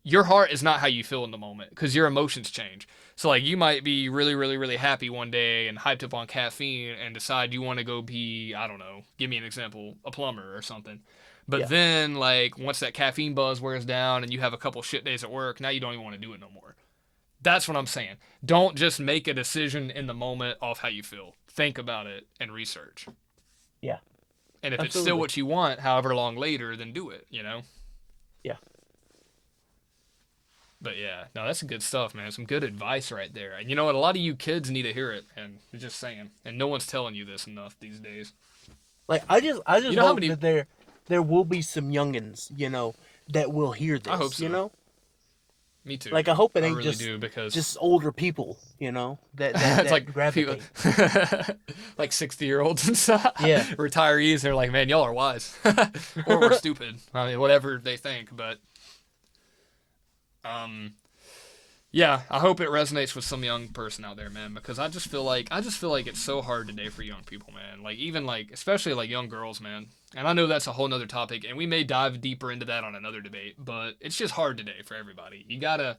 Speaker 1: your heart is not how you feel in the moment because your emotions change. So like you might be really, really, really happy one day and hyped up on caffeine and decide you want to go be, I don't know, give me an example, a plumber or something. But
Speaker 2: yeah,
Speaker 1: then like once that caffeine buzz wears down and you have a couple shit days at work, now you don't even want to do it no more. That's what I'm saying. Don't just make a decision in the moment off how you feel. Think about it and research.
Speaker 2: yeah,
Speaker 1: And if it's still
Speaker 2: absolutely.
Speaker 1: what you want, however long later, then do it.
Speaker 2: Yeah.
Speaker 1: But yeah, no, that's good stuff, man. Some good advice right there. And you know what? A lot of you kids need to hear it. And I'm just saying. And no one's telling you this enough these days.
Speaker 2: Like I
Speaker 1: You
Speaker 2: just
Speaker 1: know how
Speaker 2: hope
Speaker 1: many?
Speaker 2: that there will be some youngins, that will hear
Speaker 1: I hope
Speaker 2: this,
Speaker 1: so. Me too,
Speaker 2: Like I
Speaker 1: dude.
Speaker 2: hope it
Speaker 1: I
Speaker 2: ain't
Speaker 1: really do because
Speaker 2: just older people,
Speaker 1: it's
Speaker 2: that
Speaker 1: like people,
Speaker 2: gravitate.
Speaker 1: like 60-year-olds and stuff,
Speaker 2: Yeah.
Speaker 1: retirees. They're like, man, y'all are wise, or we're stupid. I mean, whatever they think. But um, yeah, I hope it resonates with some young person out there, man, because I just feel like it's so hard today for young people, man. Like even like especially like young girls, man. And I know that's a whole nother topic, and we may dive deeper into that on another debate, but it's just hard today for everybody. You gotta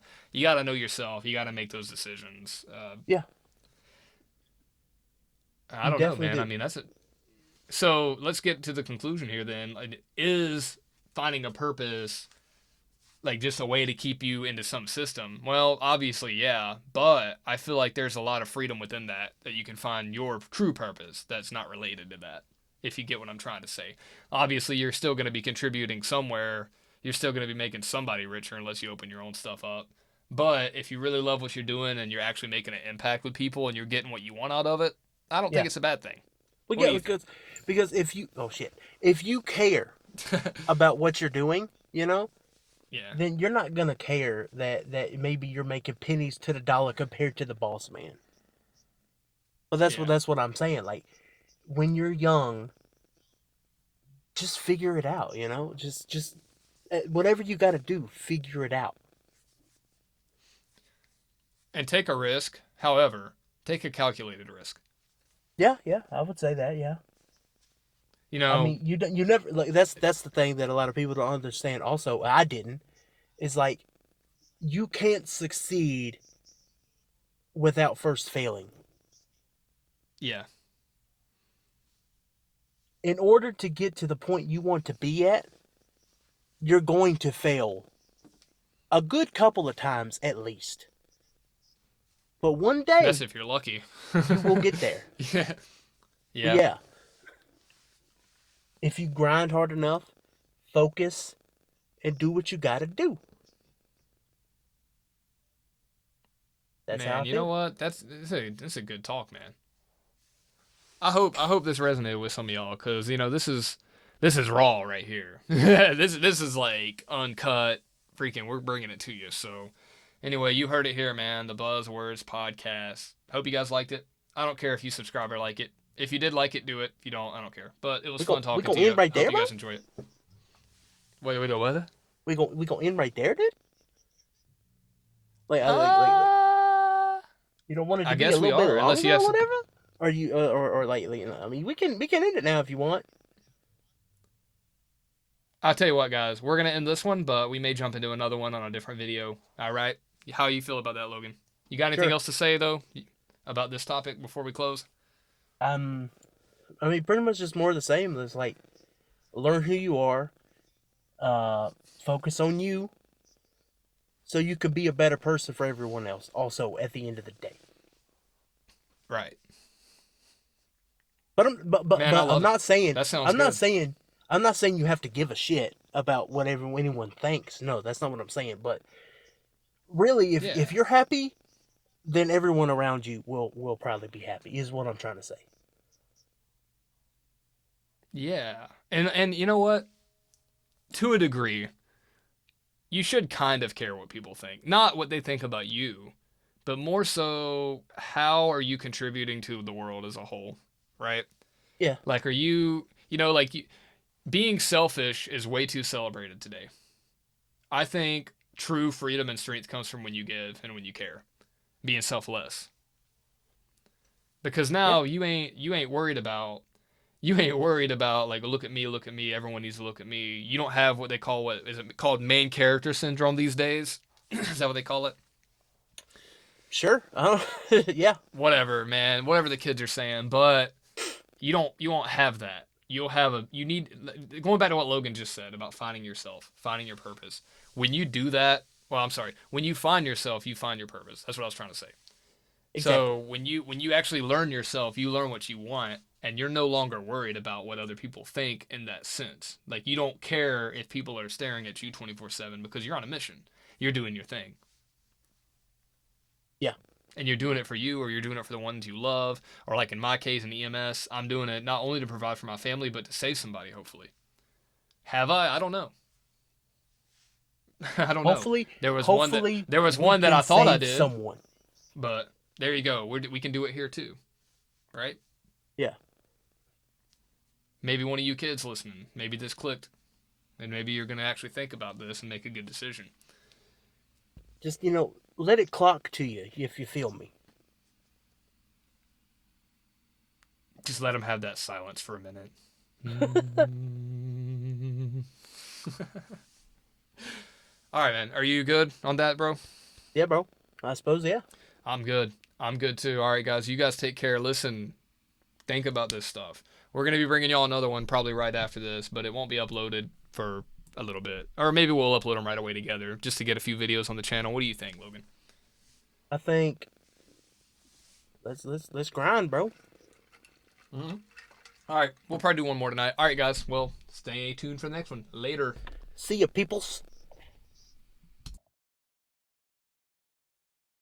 Speaker 1: know yourself. You gotta make those decisions.
Speaker 2: Yeah,
Speaker 1: I
Speaker 2: you
Speaker 1: don't know,
Speaker 2: definitely
Speaker 1: man. I
Speaker 2: do.
Speaker 1: mean, that's it. So let's get to the conclusion here. Then, is finding a purpose like just a way to keep you into some system? Well, obviously, yeah, but I feel like there's a lot of freedom within that you can find your true purpose that's not related to that. If you get what I'm trying to say. Obviously, you're still going to be contributing somewhere. You're still going to be making somebody richer unless you open your own stuff up. But if you really love what you're doing and you're actually making an impact with people and you're getting what you want out of it, I don't think
Speaker 2: Yeah.
Speaker 1: it's a bad thing.
Speaker 2: Well,
Speaker 1: What
Speaker 2: yeah,
Speaker 1: do you think?
Speaker 2: because if you care about what you're doing,
Speaker 1: Yeah.
Speaker 2: then you're not gonna care that maybe you're making pennies to the dollar compared to the boss man. Well,
Speaker 1: Yeah.
Speaker 2: that's what I'm saying. Like when you're young, just figure it out. Just whatever you got to do, figure it out.
Speaker 1: And take a risk. However, take a calculated risk.
Speaker 2: Yeah, yeah, I would say that. Yeah.
Speaker 1: You
Speaker 2: I
Speaker 1: know,
Speaker 2: mean, you never like that's the thing that a lot of people don't understand. Also, I didn't. Is like you can't succeed without first failing.
Speaker 1: yeah.
Speaker 2: in order to get to the point you want to be at, you're going to fail a good couple of times at least. But one
Speaker 1: That's
Speaker 2: day,
Speaker 1: if you're lucky.
Speaker 2: you will get there.
Speaker 1: Yeah.
Speaker 2: But
Speaker 1: Yeah.
Speaker 2: yeah, if you grind hard enough, focus, and do what you gotta do. That's how I
Speaker 1: Man, you know
Speaker 2: feel.
Speaker 1: what? That's a good talk, man. I hope this resonated with some of y'all, cause this is raw right here. This is like uncut. Freaking, we're bringing it to you. So anyway, you heard it here, man. The Buzzwords Podcast. Hope you guys liked it. I don't care if you subscribe or like it. If you did like it, do it. If you don't, I don't care. But it was fun
Speaker 2: We
Speaker 1: talking
Speaker 2: gonna
Speaker 1: to you.
Speaker 2: end right
Speaker 1: Hope
Speaker 2: there,
Speaker 1: you
Speaker 2: bro.
Speaker 1: guys enjoy it. Wait, what?
Speaker 2: We gonna end right there, dude. Like
Speaker 1: Uh,
Speaker 2: you don't want it
Speaker 1: I
Speaker 2: to be a
Speaker 1: guess we
Speaker 2: little bit
Speaker 1: are, unless you
Speaker 2: longer
Speaker 1: have
Speaker 2: or
Speaker 1: some.
Speaker 2: whatever. Or you or like I mean we can end it now if you want.
Speaker 1: I'll tell you what, guys. We're gonna end this one, but we may jump into another one on a different video. All right. How you feel about that, Logan? You got anything
Speaker 2: Sure.
Speaker 1: else to say though about this topic before we close?
Speaker 2: Um, I mean pretty much just more of the same. It's like learn who you are. Uh, Focus on you, so you could be a better person for everyone else. Also, at the end of the day.
Speaker 1: Right.
Speaker 2: But
Speaker 1: Man, I
Speaker 2: I'm
Speaker 1: love it.
Speaker 2: not saying
Speaker 1: That sounds
Speaker 2: I'm not
Speaker 1: good.
Speaker 2: saying I'm not saying you have to give a shit about whatever anyone thinks. No, that's not what I'm saying. But really, if
Speaker 1: Yeah.
Speaker 2: you're happy, then everyone around you will probably be happy. Is what I'm trying to say.
Speaker 1: Yeah. And you know what? To a degree, you should kind of care what people think. Not what they think about you, but more so how are you contributing to the world as a whole, right?
Speaker 2: Yeah,
Speaker 1: Like, are you, being selfish is way too celebrated today. I think true freedom and strength comes from when you give and when you care, being selfless. Because
Speaker 2: yeah,
Speaker 1: now you ain't worried about like look at me, everyone needs to look at me. You don't have what they call what is it called main character syndrome these days? Is that what they call it?
Speaker 2: sure. Yeah,
Speaker 1: Whatever, man. Whatever the kids are saying, but you won't have that. You need going back to what Logan just said about finding yourself, finding your purpose. When you do that, well, I'm sorry. When you find yourself, you find your purpose. That's what I was trying to say. So
Speaker 2: exactly.
Speaker 1: when you actually learn yourself, you learn what you want, and you're no longer worried about what other people think in that sense. Like you don't care if people are staring at you 24/7 because you're on a mission. You're doing your thing.
Speaker 2: Yeah,
Speaker 1: And you're doing it for you or you're doing it for the ones you love or like in my case in EMS, I'm doing it not only to provide for my family but to save somebody hopefully. Have I don't know. I don't know.
Speaker 2: hopefully,
Speaker 1: There was one that
Speaker 2: hopefully
Speaker 1: there was
Speaker 2: we
Speaker 1: one that
Speaker 2: can
Speaker 1: I thought I
Speaker 2: save
Speaker 1: did,
Speaker 2: someone.
Speaker 1: but there you go. We can do it here too, right?
Speaker 2: Yeah,
Speaker 1: Maybe one of you kids listening, maybe this clicked, and maybe you're going to actually think about this and make a good decision.
Speaker 2: just let it clock to you if you feel me.
Speaker 1: Just let them have that silence for a minute. All right, man. Are you good on that, bro?
Speaker 2: Yeah, bro. I suppose yeah.
Speaker 1: I'm good. I'm good too. All right, guys. You guys take care. Listen, think about this stuff. We're going to be bringing y'all another one probably right after this, but it won't be uploaded for a little bit. Or maybe we'll upload them right away together just to get a few videos on the channel. What do you think, Logan?
Speaker 2: I think let's grind, bro.
Speaker 1: Mm-hmm. All right. We'll probably do one more tonight. All right, guys. Well, stay tuned for the next one. Later.
Speaker 2: See ya, peoples.